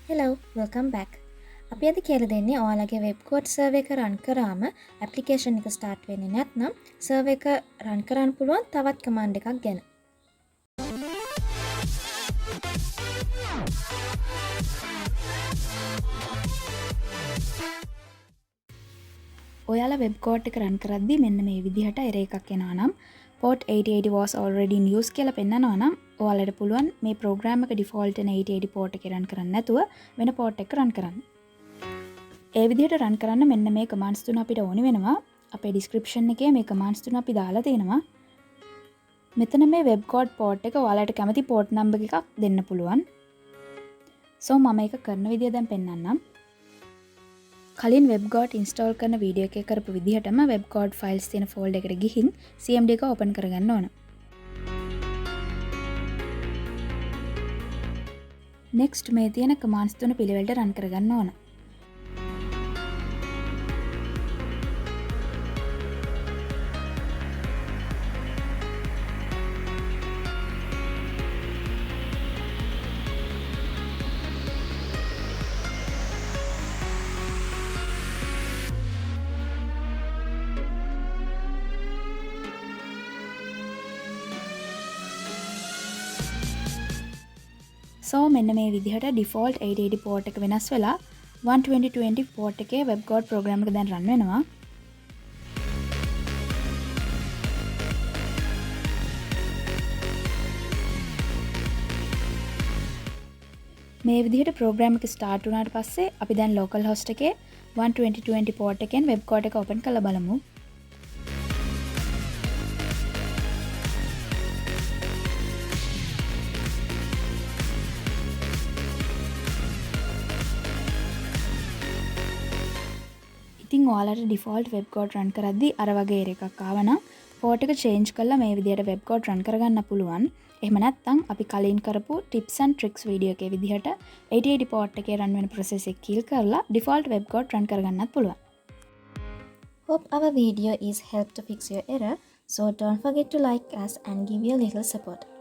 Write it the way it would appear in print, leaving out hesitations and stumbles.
Hello, welcome back. අපි අද කියලා දෙන්නේ ඔයාලගේ WebGoat සර්වර් එක රන් කරාම ඇප්ලිකේෂන් එක ස්ටාර්ට් වෙන්නේ නැත්නම් සර්වර් එක රන් කරන්න පුළුවන් තවත් කමාන්ඩ් එකක් ගැන. ඔයාලා WebGoat එක රන් කරද්දී මෙන්න මේ විදිහට error එකක් එනවා නම් port 8080 was already in use කියලා පෙන්නනවා නම් ඔයාලට පුළුවන් මේ program එක default වෙන 8080 port එකේ රන් කරන්න නැතුව වෙන port එකක රන් කරන්න. ඒ විදිහට රන් කරන්න මෙන්න මේ commands තුන අපිට ඕනි වෙනවා. අපේ description එකේ මේ commands තුන අපි දාලා තියෙනවා. මෙතන මේ WebGoat port එක ඔයාලට කැමති port number එකක් දෙන්න පුළුවන්. So මම ඒක කරන විදිය දැන් පෙන්නන්නම්. කලින් WebGoat install කරන වීඩියෝ එකේ කරපු විදිහටම WebGoat files තියෙන folder එකට ගිහින් CMD එක open කරගන්න ඕන. Next මේ තියෙන commands තුන පිළිවෙලට run කරගන්න ඕන. So මෙන්න මේ විදිහට default 8080 port එක වෙනස් වෙලා 12020 port එකේ WebGoat program එක දැන් run වෙනවා. මේ විදිහට program එක start වුණාට පස්සේ අපි දැන් localhost එකේ 12020 port එකෙන් WebGoat එක open කරලා බලමු. ඉතින් ඔයාලට default WebGoat run කරද්දී අර වගේ error එකක් ආවනම් port එක change කරලා මේ විදිහට WebGoat run කරගන්න පුළුවන්. එහෙම නැත්නම් අපි කලින් කරපු tips and tricks වීඩියෝ එකේ විදිහට 8080 port එකේ run වෙන process එක kill කරලා default WebGoat run කරගන්නත් පුළුවන්. Hope our video is helped to fix your error. So don't forget to like us and give your little support.